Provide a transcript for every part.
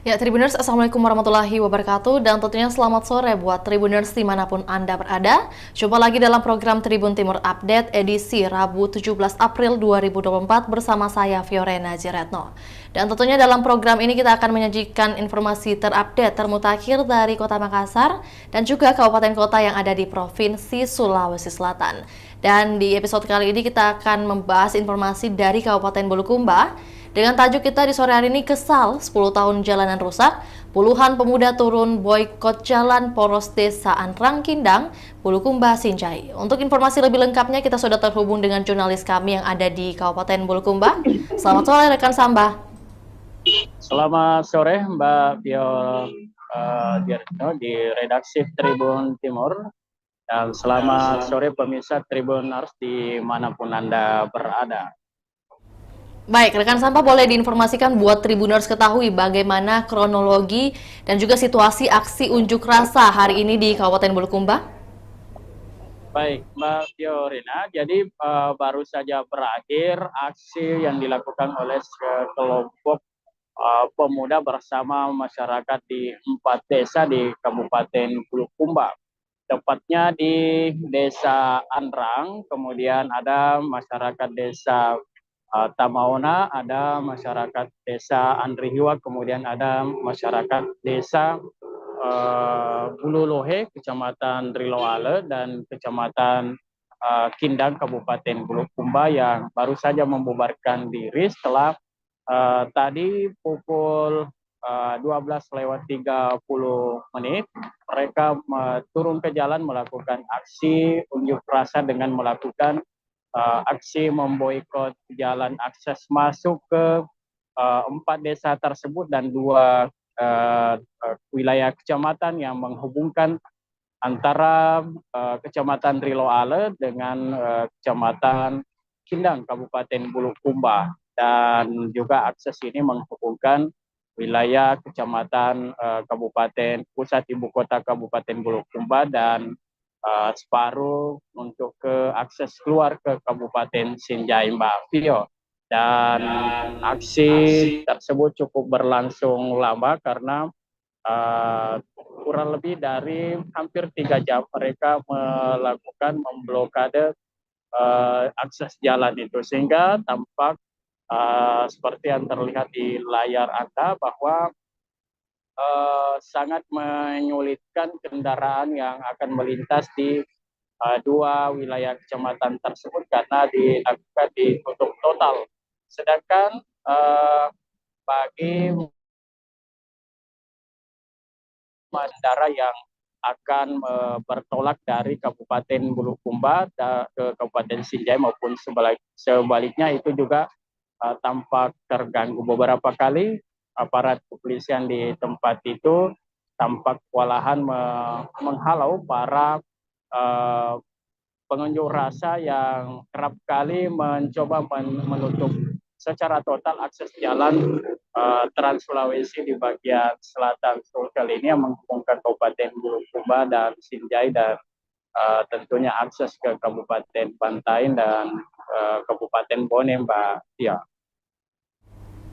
Ya, Tribuners, Assalamualaikum warahmatullahi wabarakatuh, dan tentunya selamat sore buat Tribuners dimanapun Anda berada. Jumpa lagi dalam program Tribun Timur Update edisi Rabu 17 April 2024 bersama saya, Fiorena Jiretno. Dan tentunya dalam program ini kita akan menyajikan informasi terupdate termutakhir dari Kota Makassar dan juga kabupaten kota yang ada di Provinsi Sulawesi Selatan. Dan di episode kali ini kita akan membahas informasi dari Kabupaten Bulukumba. Dengan tajuk kita di sore hari ini, kesal 10 tahun jalanan rusak, puluhan pemuda turun boykot jalan poros desa Anrang Kindang, Bulukumba, Sinjai. Untuk informasi lebih lengkapnya kita sudah terhubung dengan jurnalis kami yang ada di Kabupaten Bulukumba. Selamat sore rekan Samba. Selamat sore Mbak Pio di redaksi Tribun Timur, dan selamat sore pemirsa Tribuners dimanapun Anda berada. Baik, rekan Samba, boleh diinformasikan buat Tribuners ketahui bagaimana kronologi dan juga situasi aksi unjuk rasa hari ini di Kabupaten Bulukumba? Baik, Mbak Fiorina, jadi baru saja berakhir aksi yang dilakukan oleh sekelompok pemuda bersama masyarakat di 4 desa di Kabupaten Bulukumba. Tepatnya di Desa Anrang, kemudian ada masyarakat Desa Tamaona, ada masyarakat Desa Andrihiwa, kemudian ada masyarakat Desa Bulolohe, Kecamatan Riloale, dan Kecamatan Kindang, Kabupaten Bulukumba yang baru saja membubarkan diri setelah tadi pukul 12:30 mereka turun ke jalan melakukan aksi unjuk rasa dengan melakukan aksi memboikot jalan akses masuk ke 4 desa tersebut dan 2 wilayah kecamatan yang menghubungkan antara Kecamatan Riloale dengan Kecamatan Kindang, Kabupaten Bulukumba. Dan juga akses ini menghubungkan wilayah Kecamatan Kabupaten Pusat Ibu Kota Kabupaten Bulukumba dan separuh untuk ke akses keluar ke Kabupaten Sinjai, Mbak Vio. Dan aksi tersebut cukup berlangsung lama karena kurang lebih dari hampir 3 jam mereka melakukan memblokade akses jalan itu, sehingga tampak seperti yang terlihat di layar Anda bahwa sangat menyulitkan kendaraan yang akan melintas di 2 wilayah kecamatan tersebut karena dilakukan ditutup total. Sedangkan bagi pengendara yang akan bertolak dari Kabupaten Bulukumba ke Kabupaten Sinjai maupun sebaliknya itu juga tampak terganggu. Beberapa kali aparat kepolisian di tempat itu tampak kewalahan menghalau para pengunjuk rasa yang kerap kali mencoba menutup secara total akses jalan Trans Sulawesi di bagian selatan Sulsel ini yang menghubungkan Kabupaten Bulukumba dan Sinjai, dan tentunya akses ke Kabupaten Bantaeng dan Kabupaten Bone, Mbak Tia.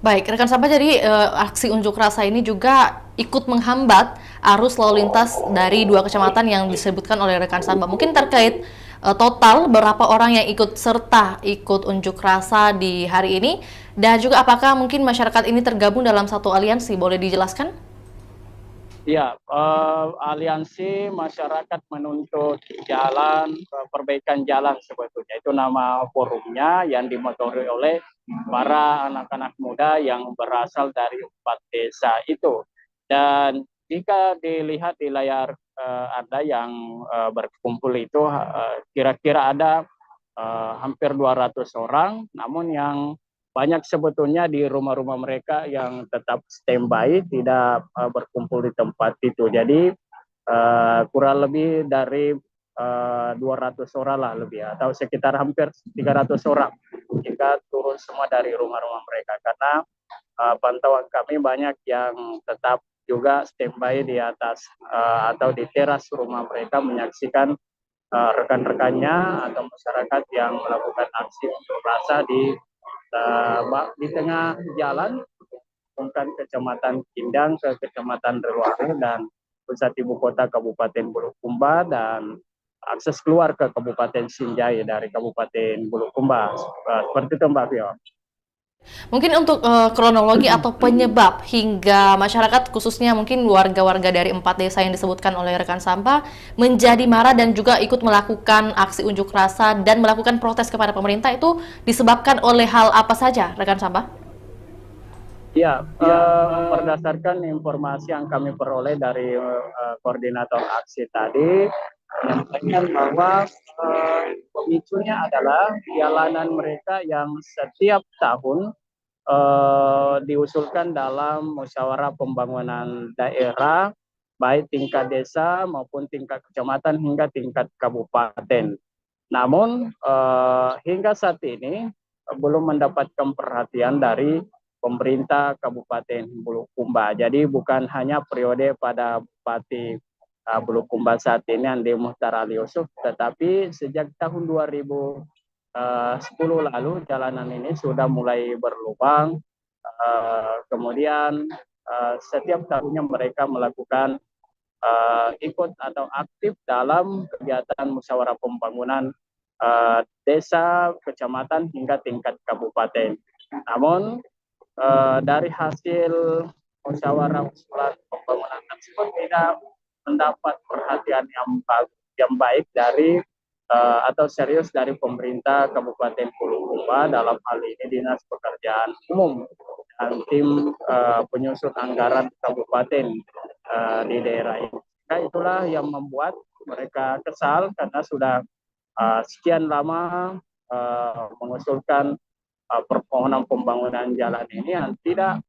Baik, rekan Samba, jadi aksi unjuk rasa ini juga ikut menghambat arus lalu lintas dari 2 kecamatan yang disebutkan oleh rekan Samba. Mungkin terkait total berapa orang yang ikut serta ikut unjuk rasa di hari ini, dan juga apakah mungkin masyarakat ini tergabung dalam satu aliansi, boleh dijelaskan? Ya, aliansi masyarakat menuntut jalan, perbaikan jalan sebetulnya. Itu nama forumnya yang dimotori oleh para anak-anak muda yang berasal dari 4 desa itu. Dan jika dilihat di layar Anda yang berkumpul itu, kira-kira ada hampir 200 orang, namun yang banyak sebetulnya di rumah-rumah mereka yang tetap standby, tidak berkumpul di tempat itu. Jadi kurang lebih dari 200 orang lah lebih, atau sekitar hampir 300 orang jika turun semua dari rumah-rumah mereka. Karena pantauan kami banyak yang tetap juga standby di atas atau di teras rumah mereka menyaksikan rekan-rekannya atau masyarakat yang melakukan aksi unjuk rasa di tengah jalan menghubungkan Kecamatan Kindang ke Kecamatan Reluare dan pusat ibu kota Kabupaten Bulukumba dan akses keluar ke Kabupaten Sinjai dari Kabupaten Bulukumba. Seperti itu Mbak Vio. Mungkin untuk kronologi atau penyebab hingga masyarakat khususnya mungkin warga-warga dari 4 desa yang disebutkan oleh rekan Samba menjadi marah dan juga ikut melakukan aksi unjuk rasa dan melakukan protes kepada pemerintah itu disebabkan oleh hal apa saja rekan Samba? Ya, berdasarkan informasi yang kami peroleh dari koordinator aksi tadi, menyampaikan bahwa pemicunya adalah jalanan mereka yang setiap tahun diusulkan dalam musyawarah pembangunan daerah, baik tingkat desa maupun tingkat kecamatan hingga tingkat kabupaten. Namun hingga saat ini belum mendapatkan perhatian dari pemerintah Kabupaten Bulukumba. Jadi bukan hanya periode pada Bupati Bulukumba saat ini Andi Muhtar Ali Yusuf, tetapi sejak tahun 2010 lalu jalanan ini sudah mulai berlubang. Kemudian setiap tahunnya mereka melakukan ikut atau aktif dalam kegiatan musyawarah pembangunan desa, kecamatan hingga tingkat kabupaten. Namun dari hasil musyawarah pembangunan tersebut tidak mendapat perhatian yang baik dari atau serius dari pemerintah Kabupaten Bulukumba, dalam hal ini Dinas Pekerjaan Umum dan tim penyusun anggaran kabupaten di daerah ini. Nah, itulah yang membuat mereka kesal karena sudah sekian lama mengusulkan permohonan pembangunan jalan ini yang tidak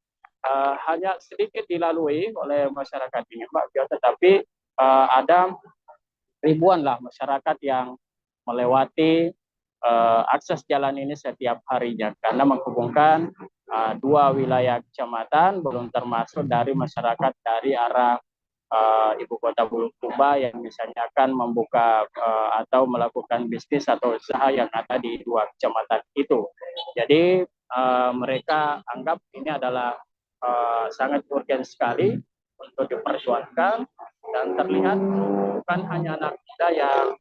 hanya sedikit dilalui oleh masyarakat ini, Mbak Bio, tetapi ada ribuan lah masyarakat yang melewati akses jalan ini setiap harinya karena menghubungkan dua wilayah kecamatan, belum termasuk dari masyarakat dari arah ibu kota Bulukumba yang misalnya akan membuka atau melakukan bisnis atau usaha yang ada di dua kecamatan itu. Jadi mereka anggap ini adalah sangat urgen sekali untuk diperjuangkan, dan terlihat bukan hanya anak muda yang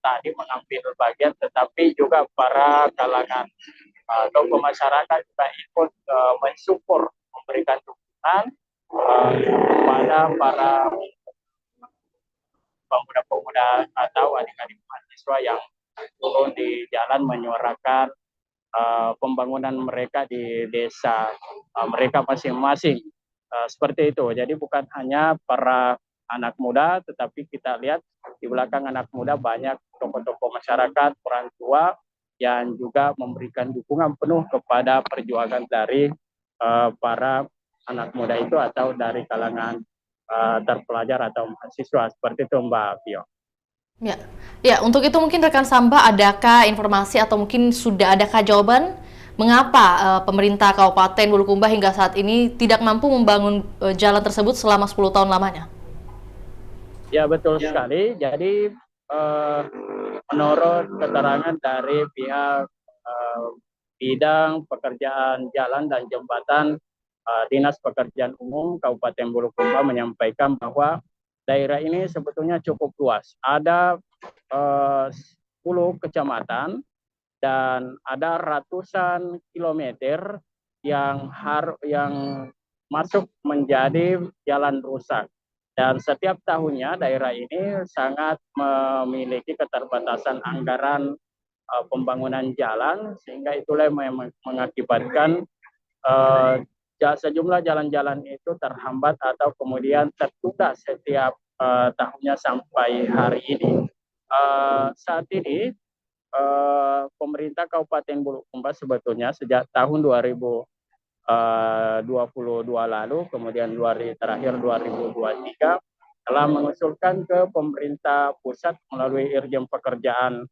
tadi mengambil bagian, tetapi juga para kalangan tokoh masyarakat juga ikut mensupport, memberikan dukungan kepada para pemuda-pemuda atau adik-adik mahasiswa yang turun di jalan menyuarakan pembangunan mereka di desa mereka masing-masing. Seperti itu. Jadi bukan hanya para anak muda, tetapi kita lihat di belakang anak muda banyak tokoh-tokoh masyarakat, orang tua yang juga memberikan dukungan penuh kepada perjuangan dari para anak muda itu atau dari kalangan terpelajar atau mahasiswa. Seperti itu Mbak Vio. Ya, ya untuk itu mungkin rekan Samba adakah informasi atau mungkin sudah adakah jawaban mengapa pemerintah Kabupaten Bulukumba hingga saat ini tidak mampu membangun jalan tersebut selama 10 tahun lamanya? Ya betul sekali. Jadi menurut keterangan dari pihak bidang pekerjaan jalan dan jembatan Dinas Pekerjaan Umum Kabupaten Bulukumba menyampaikan bahwa daerah ini sebetulnya cukup luas. Ada 10 kecamatan dan ada ratusan kilometer yang masuk menjadi jalan rusak. Dan setiap tahunnya daerah ini sangat memiliki keterbatasan anggaran pembangunan jalan, sehingga itulah yang mengakibatkan sejumlah jalan-jalan itu terhambat atau kemudian tertunda setiap tahunnya sampai hari ini. Saat ini pemerintah Kabupaten Bulukumba sebetulnya sejak tahun 2022 lalu, kemudian terakhir 2023, telah mengusulkan ke pemerintah pusat melalui Irjen Pekerjaan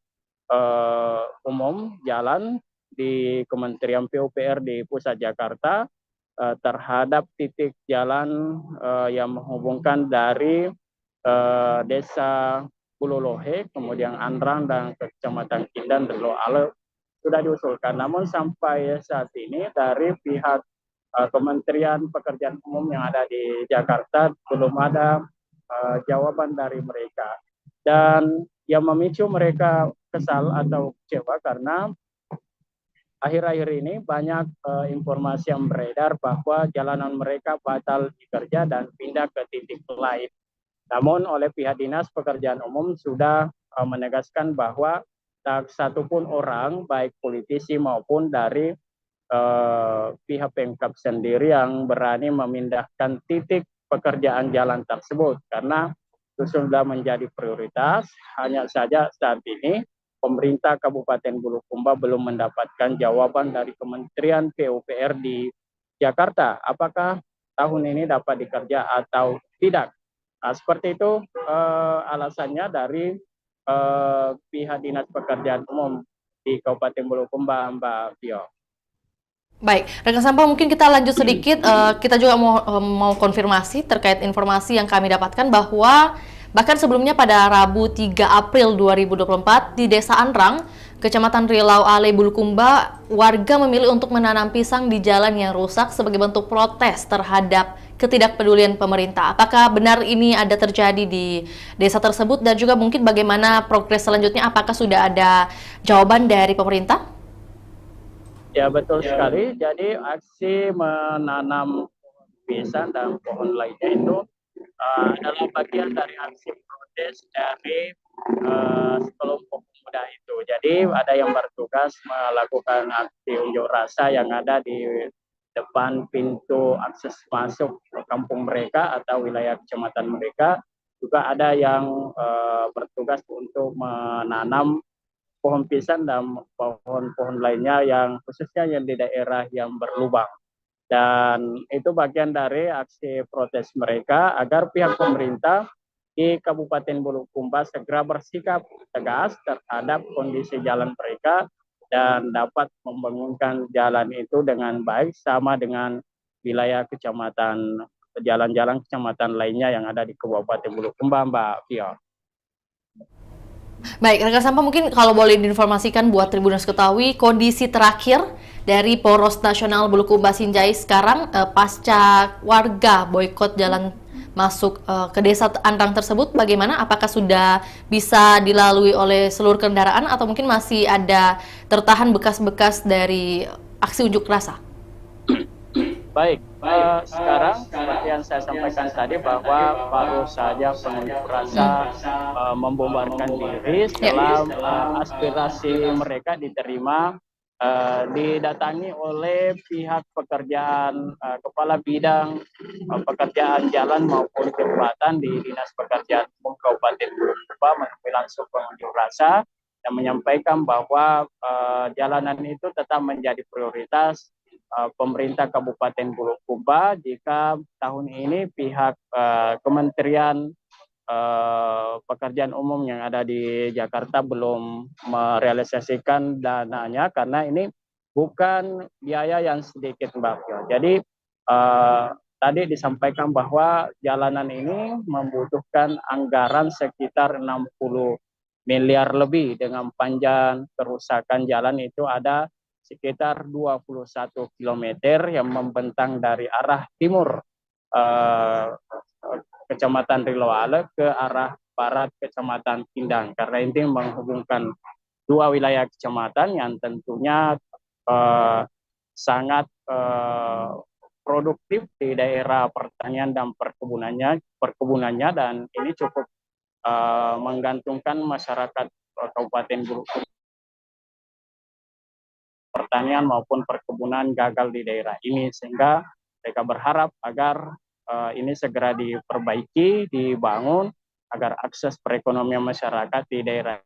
Umum Jalan di Kementerian PUPR di Pusat Jakarta terhadap titik jalan yang menghubungkan dari desa Bulolohe, kemudian Andrang dan Kecamatan Kindan dan Loale sudah diusulkan. Namun sampai saat ini dari pihak Kementerian Pekerjaan Umum yang ada di Jakarta belum ada jawaban dari mereka. Dan yang memicu mereka kesal atau kecewa karena akhir-akhir ini banyak informasi yang beredar bahwa jalanan mereka batal dikerja dan pindah ke titik lain. Namun oleh pihak Dinas Pekerjaan Umum sudah menegaskan bahwa tak satupun orang, baik politisi maupun dari pihak Pemkab sendiri yang berani memindahkan titik pekerjaan jalan tersebut karena itu sudah menjadi prioritas. Hanya saja saat ini pemerintah Kabupaten Bulukumba belum mendapatkan jawaban dari Kementerian PUPR di Jakarta apakah tahun ini dapat dikerja atau tidak. Nah, seperti itu alasannya dari pihak Dinas Pekerjaan Umum di Kabupaten Bulukumba, Mbak Vio. Baik, rekan sampah mungkin kita lanjut sedikit. Kita juga mau konfirmasi terkait informasi yang kami dapatkan bahwa bahkan sebelumnya pada Rabu 3 April 2024 di Desa Anrang, Kecamatan Rilau Ale, Bulukumba, warga memilih untuk menanam pisang di jalan yang rusak sebagai bentuk protes terhadap ketidakpedulian pemerintah. Apakah benar ini ada terjadi di desa tersebut dan juga mungkin bagaimana progres selanjutnya? Apakah sudah ada jawaban dari pemerintah? Ya betul sekali. Jadi aksi menanam pisang dan pohon lainnya itu adalah bagian dari aksi protes dari sekelompok pemuda itu. Jadi ada yang bertugas melakukan aksi unjuk rasa yang ada di depan pintu akses masuk ke kampung mereka atau wilayah kecamatan mereka. Juga ada yang bertugas untuk menanam pohon pisang dan pohon-pohon lainnya yang khususnya yang di daerah yang berlubang. Dan itu bagian dari aksi protes mereka agar pihak pemerintah di Kabupaten Bulukumba segera bersikap tegas terhadap kondisi jalan mereka dan dapat membangunkan jalan itu dengan baik sama dengan wilayah kecamatan, jalan-jalan kecamatan lainnya yang ada di Kabupaten Bulukumba, Mbak Vio. Baik, rekan sampah mungkin kalau boleh diinformasikan buat Tribuners ketahui kondisi terakhir dari Poros Nasional Bulukumba Sinjai sekarang pasca warga boikot jalan masuk ke desa Anrang tersebut bagaimana? Apakah sudah bisa dilalui oleh seluruh kendaraan atau mungkin masih ada tertahan bekas-bekas dari aksi unjuk rasa? Baik, sekarang seperti yang saya sampaikan tadi bahwa baru saja pengunjuk rasa membubarkan diri setelah aspirasi mereka diterima, didatangi oleh pihak pekerjaan kepala bidang pekerjaan jalan maupun jembatan di Dinas Pekerjaan Umum Kabupaten Bulukumba menemui langsung pengunjuk rasa dan menyampaikan bahwa jalanan itu tetap menjadi prioritas pemerintah Kabupaten Bulukumba jika tahun ini pihak Kementerian Pekerjaan Umum yang ada di Jakarta belum merealisasikan dananya karena ini bukan biaya yang sedikit, Mbak Fio. Jadi tadi disampaikan bahwa jalanan ini membutuhkan anggaran sekitar 60 miliar lebih dengan panjang kerusakan jalan itu ada sekitar 21 km yang membentang dari arah timur Kecamatan Riloale ke arah barat Kecamatan Pindang. Karena ini menghubungkan dua wilayah kecamatan yang tentunya sangat produktif di daerah pertanian dan perkebunannya dan ini cukup menggantungkan masyarakat Kabupaten Bulukumba pertanian maupun perkebunan gagal di daerah ini sehingga mereka berharap agar ini segera diperbaiki, dibangun agar akses perekonomian masyarakat di daerah.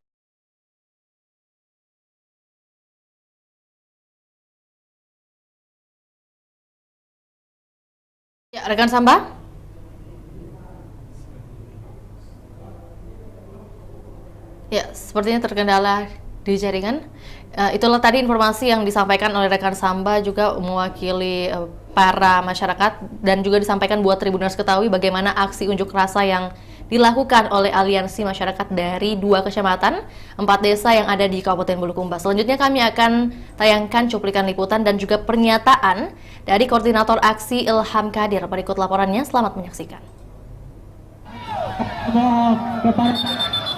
Ya, rekan Samba? Ya, sepertinya terkendala di jaringan. Itulah tadi informasi yang disampaikan oleh rekan Samba juga mewakili para masyarakat dan juga disampaikan buat Tribuners ketahui bagaimana aksi unjuk rasa yang dilakukan oleh aliansi masyarakat dari 2 kecamatan, 4 desa yang ada di Kabupaten Bulukumba. Selanjutnya kami akan tayangkan cuplikan liputan dan juga pernyataan dari Koordinator Aksi Ilham Kadir. Berikut laporannya, selamat menyaksikan.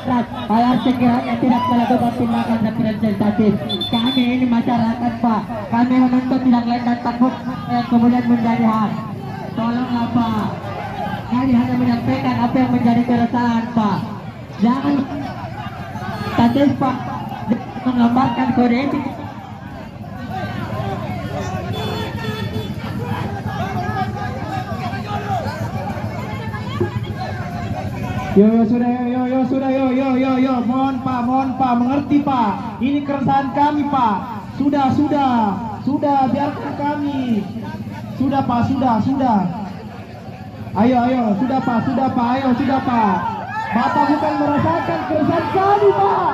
Saya sekiranya tidak melakukan tindakan representatif. Kami ini masyarakat, Pak. Kami menuntut tidak lain dan takut yang kemudian menjadi hak. Tolonglah, Pak. Kami hanya menyampaikan apa yang menjadi keresahan, Pak. Jangan statis, Pak. Menggambarkan kode etik. Yo sudah yo, mohon Pak, mengerti Pak. Ini keresahan kami Pak. Sudah biarkan kami. Sudah Pak. Ayo, sudah Pak. Bapak bukan merasakan keresahan kami Pak.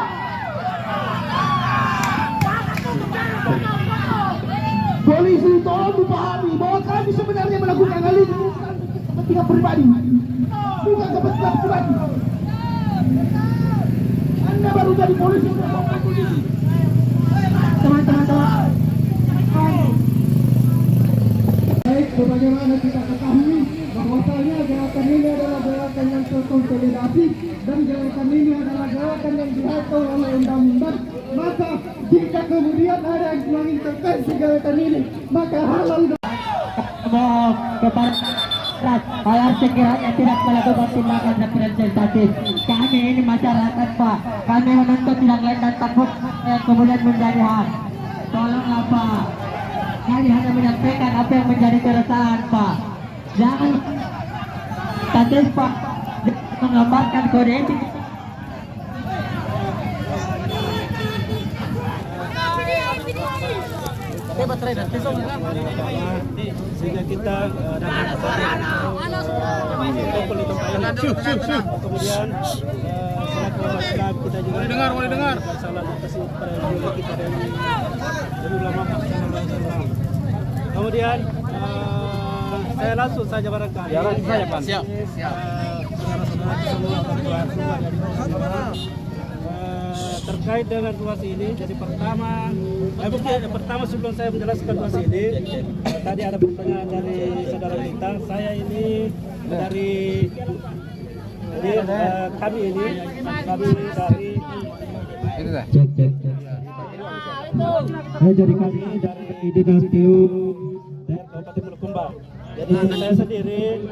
Polisi tolong dipahami bahwa kami sebenarnya melakukan hal ini bukan kepentingan pribadi. Bukan kepentingan pribadi. Anda baru jadi polisi, teman-teman. Baik, sebagaimana kita ketahui bahwasanya gerakan ini adalah gerakan yang terkonsolidasi dan gerakan ini adalah gerakan yang diatur oleh undang-undang. Maka jika kemudian ada yang mengintervensi gerakan ini, maka halal kepada saya sekiranya tidak melakukan tindakan representatif. Kami ini masyarakat, Pak. Kami menuntut tidak lain dan takut yang kemudian menjadi hak. Tolonglah, Pak. Kami hanya menyampaikan apa yang menjadi keresahan, Pak. Jangan statis, Pak. Menggambarkan kode etik. Sehingga kita kemudian kita juga boleh dengar salah atas kita dari ulama. Kemudian saya langsung saja barangkali. Ya, langsung saja Pak. Siap. Terkait dengan ruas ini, jadi pertama sebelum saya menjelaskan ruas ini, tadi ada pertanyaan dari saudara kita. Saya ini dari kami dari Dinas PU Kabupaten Bulukumba. Jadi saya sendiri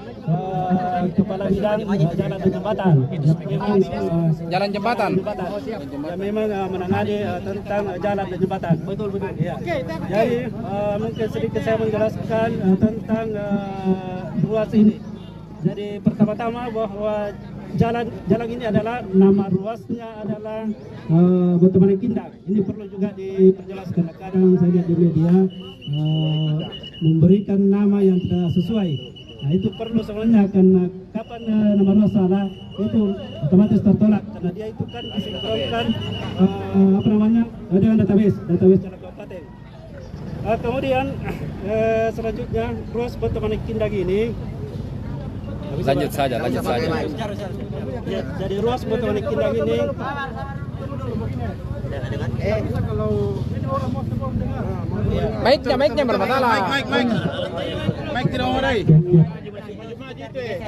kepala bidang jalan dan jembatan. Jalan jembatan. Yang memang menangani tentang jalan dan jembatan. Betul. Ya. Jadi mungkin sedikit saya menjelaskan tentang ruas ini. Jadi pertama-tama bahwa jalan ini adalah nama ruasnya adalah Botomani Kindang. Ini perlu juga diperjelaskan. Kadang saya lihat di media memberikan nama yang tidak sesuai. Nah itu perlu sebenarnya, karena kapan nama ruas salah itu otomatis tertolak karena dia itu kan disinkronkan dengan database jalan kabupaten. Kemudian selanjutnya ruas Botomani Kindang ini lanjut saja. Ya, jadi ruas Botomani Kindang ini Mic-nya bermasalah. Mic tidak memadai.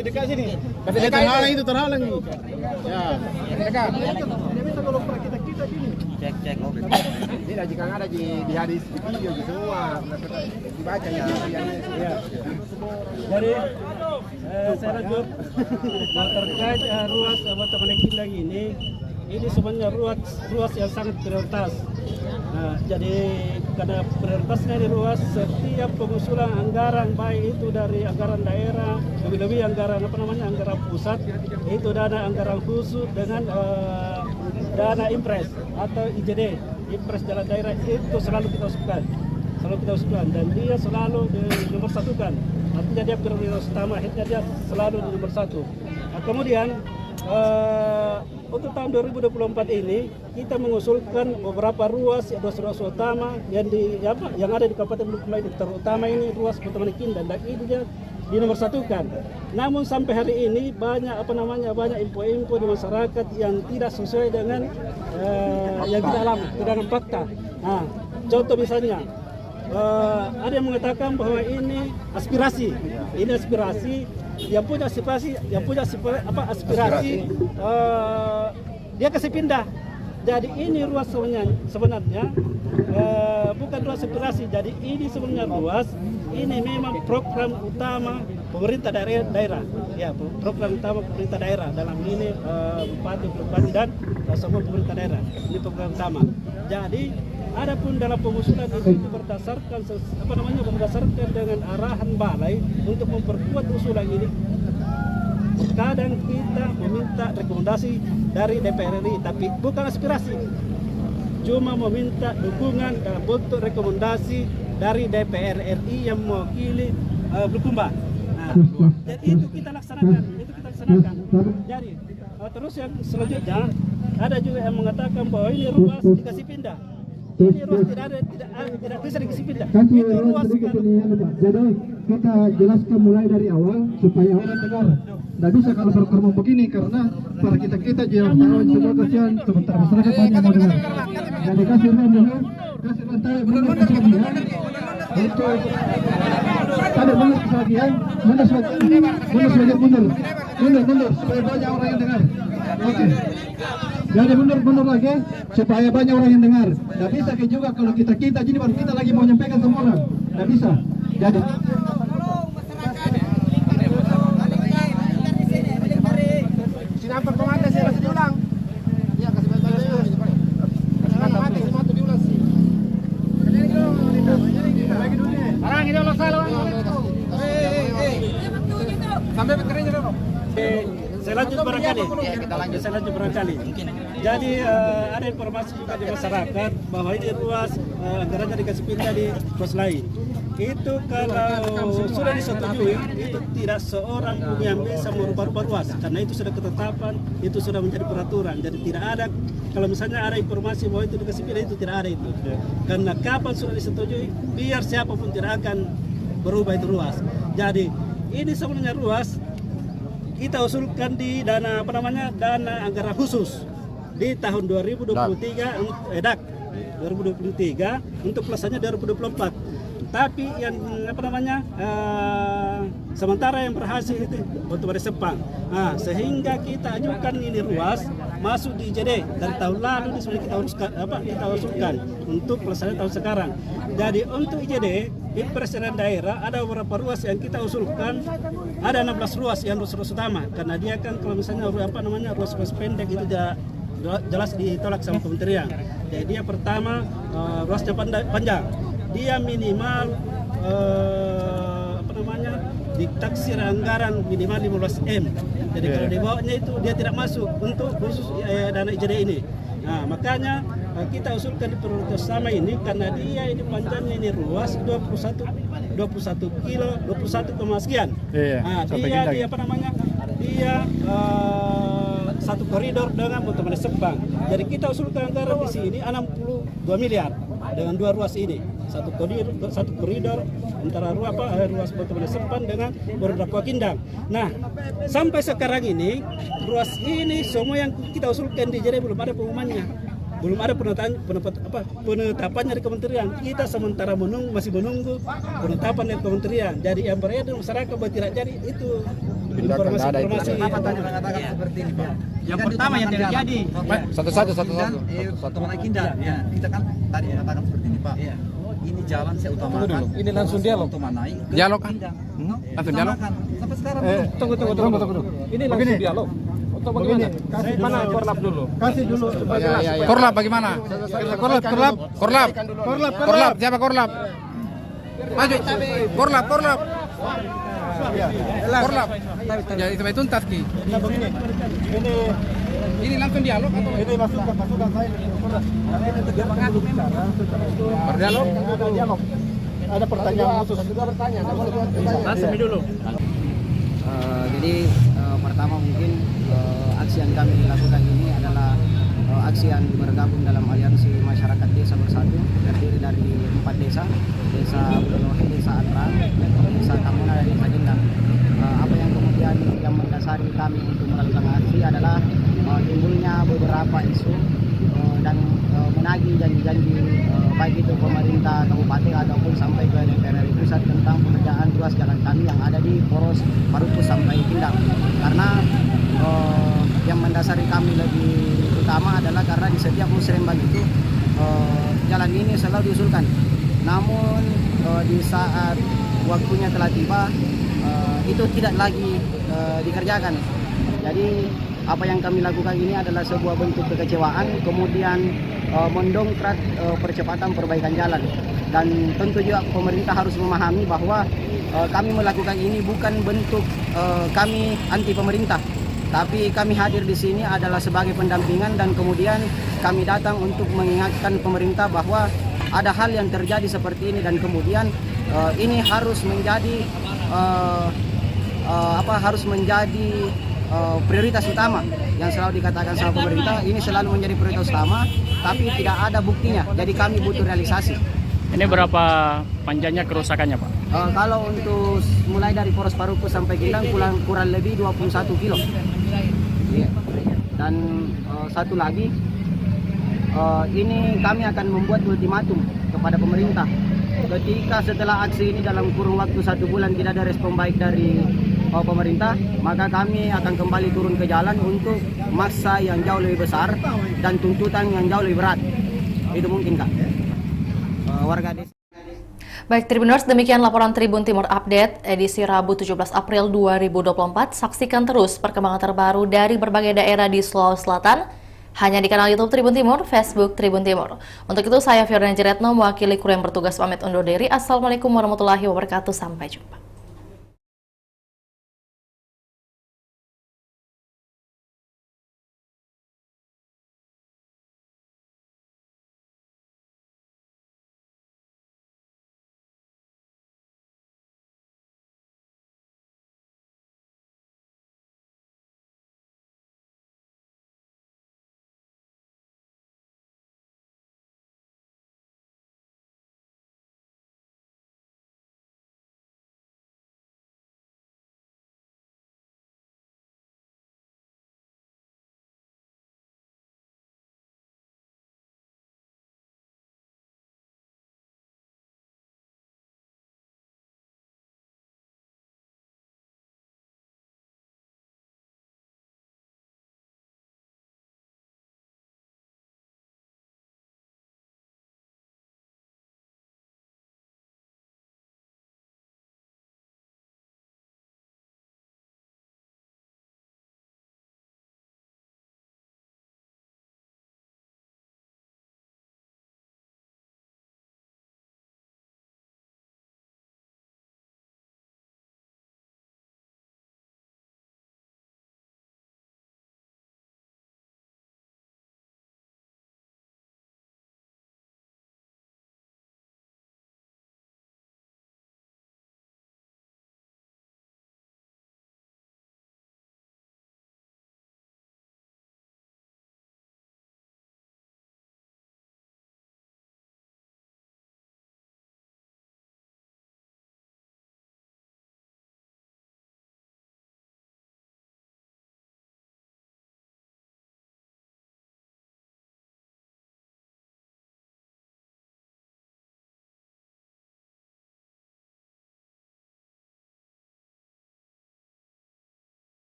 Dekat sini. Terhalang ini. Ya, dekat. Cek. Tidak, jika ada di hadis video di semua dibaca ya. Jadi saya lanjut terkait ruas Botomani Kindang ini sebenarnya ruas yang sangat prioritas. Nah, jadi karena prioritasnya di ruas, setiap pengusulan anggaran baik itu dari anggaran daerah, lebih-lebih anggaran anggaran pusat, itu dana anggaran khusus dengan dana impres atau IJD, impres jalan daerah itu selalu kita usulkan, dan dia selalu nomor satukan. Artinya dia prioritas utama, akhirnya dia selalu di nomor satu. Nah, kemudian untuk tahun 2024 ini kita mengusulkan beberapa ruas utama yang ada di Kabupaten Bulukumba ini, terutama ini ruas Botomani Kindang, dan ini dinomorsatukan. Namun sampai hari ini banyak info-info di masyarakat yang tidak sesuai dengan yang kita alami, dengan fakta. Nah, contoh misalnya ada yang mengatakan bahwa ini aspirasi yang punya aspirasi dia kasih pindah. Jadi ini ruas sebenarnya bukan ruas aspirasi. Jadi ini sebenarnya ruas ini memang program utama pemerintah daerah. Ya, program utama pemerintah daerah dalam ini bupati dan semua pemerintah daerah. Ini program utama. Jadi adapun dalam pengusulan itu berdasarkan berdasarkan dengan arahan balai untuk memperkuat usulan ini. Kadang kita meminta rekomendasi dari DPR RI, tapi bukan aspirasi. Cuma meminta dukungan dalam bentuk rekomendasi dari DPR RI yang mewakili Bulukumba. Nah, jadi itu kita laksanakan. Jadi terus yang selanjutnya ada juga yang mengatakan bahwa ini ruas dikasih pindah. Ini ruas tidak bisa dikasih pindah. Itu ruas Jadi kita jelaskan mulai dari awal supaya orang dengar. Tidak bisa kalau berkorban begini karena para kita jangan tahu semua kasihan sementara masyarakat banyak mau dengar. Jadi kasih ruang dulu, kasih rantai benar kesagian. Itu ada benar kesagian, mundur supaya banyak orang yang dengar. Oke. Jadi mundur lagi supaya banyak orang yang dengar. Tidak bisa juga kalau kita jadi baru kita lagi mau nyampaikan semua orang. Tidak bisa. Jadi nampak pemata saya masih diulang. Iya, kasih bantuan. Mati semua diulang sih. Lagi dulu nih. Arang ini ulang salah. Sampai bekerja dulu. Saya lanjut barangkali. Jadi ada informasi juga di masyarakat bahwa ini ruas anggarannya dikasih pindah di pos lain. Itu kalau sudah disetujui, itu tidak seorang pun yang bisa merubah ruas karena itu sudah ketetapan, itu sudah menjadi peraturan. Jadi tidak ada, kalau misalnya ada informasi bahwa itu dikasih pindah, itu tidak ada itu. Karena kapan sudah disetujui, biar siapapun tidak akan berubah itu ruas. Jadi ini sebenarnya ruas kita usulkan di dana dana anggaran khusus di tahun 2023 2023 untuk pelaksanaannya 2024. Tapi yang sementara yang berhasil itu Batu Bare Sepang. Nah, sehingga kita ajukan ini ruas masuk di IJD dari tahun lalu ini sudah kita usulkan untuk pelaksanaan tahun sekarang. Jadi untuk IJD di Presiden daerah ada beberapa ruas yang kita usulkan, ada 16 ruas yang ruas utama karena dia kan kalau misalnya ruas pendek itu jelas ditolak sama kementerian. Jadi yang pertama ruasnya panjang. Dia minimal ditaksir anggaran minimal 15 M. Jadi kalau di bawahnya itu dia tidak masuk untuk khusus dana IJD ini. Nah, makanya kita usulkan di prioritas sama ini karena dia ini panjangnya ini ruas 21 kilo 21, sekian. Nah, dia satu koridor dengan Batu Bare Sepang. Jadi kita usulkan anggaran di sini 62 miliar dengan dua ruas ini. Satu koridor antara ruas Batu Bare Sepang dengan Bordakwa Kindang. Nah, sampai sekarang ini ruas ini semua yang kita usulkan di IJD belum ada pengumumannya. Belum ada penetapannya di kementerian. Kita sementara masih menunggu penetapan dari kementerian. Jadi yang beredar masyarakat bahwa tidak jadi itu informasi. Kenapa tadi mengatakan seperti ini, Pak? Yang pertama yang tidak jadi. Satu-satu. Kindang. Ya, kita kan tadi mengatakan seperti ini, Pak. Ini jalan saya utamakan. Ini langsung dialog. Dialog kan? Langsung dialog. Sampai sekarang. Tunggu. Ini langsung dialog. Atau bagaimana? Mana korlap dulu? Kasih dulu. Korlap bagaimana? Korlap. Siapa korlap? Maju. Korlap. Jadi sampai tuntas ki. Ini langsung dialog atau ini masukan saya. Berdialog? Ada dialog. Ada pertanyaan khusus. Langsung dulu. Jadi pertama mungkin aksi yang kami lakukan ini adalah aksi yang bergabung dalam aliansi masyarakat desa bersatu terdiri dari 4 desa, Desa Bulonohe, Desa Atrang, Desa Kamuna, dan Desa Gendang. kami untuk melakukan aksi adalah timbulnya beberapa isu dan menagih janji-janji baik itu pemerintah kabupaten ataupun sampai ke DPR RI pusat tentang pengerjaan ruas jalan kami yang ada di Poros Parukus sampai Pindang. Karena yang mendasari kami lebih utama adalah karena di setiap musrembang itu jalan ini selalu diusulkan. Namun di saat waktunya telah tiba itu tidak lagi dikerjakan. Jadi apa yang kami lakukan ini adalah sebuah bentuk kekecewaan, kemudian mendongkrak percepatan perbaikan jalan. Dan tentu juga pemerintah harus memahami bahwa kami melakukan ini bukan bentuk kami anti pemerintah, tapi kami hadir di sini adalah sebagai pendampingan dan kemudian kami datang untuk mengingatkan pemerintah bahwa ada hal yang terjadi seperti ini dan kemudian ini harus menjadi prioritas utama yang selalu dikatakan sama pemerintah. Ini selalu menjadi prioritas utama, tapi tidak ada buktinya. Jadi kami butuh realisasi. Ini berapa panjangnya kerusakannya, Pak? Kalau untuk mulai dari Poros Parukus sampai Pindang kurang lebih 21 kilo. Dan satu lagi, ini kami akan membuat ultimatum kepada pemerintah. Ketika setelah aksi ini dalam kurun waktu 1 bulan tidak ada respon baik dari pemerintah, maka kami akan kembali turun ke jalan untuk massa yang jauh lebih besar dan tuntutan yang jauh lebih berat. Itu mungkin, Kak. Warga desa. Baik Tribuners, demikian laporan Tribun Timur Update edisi Rabu 17 April 2024. Saksikan terus perkembangan terbaru dari berbagai daerah di Sulawesi Selatan hanya di kanal YouTube Tribun Timur, Facebook Tribun Timur. Untuk itu saya Fiordana Jeretno mewakili kru yang bertugas pamit undur diri. Assalamualaikum warahmatullahi wabarakatuh. Sampai jumpa.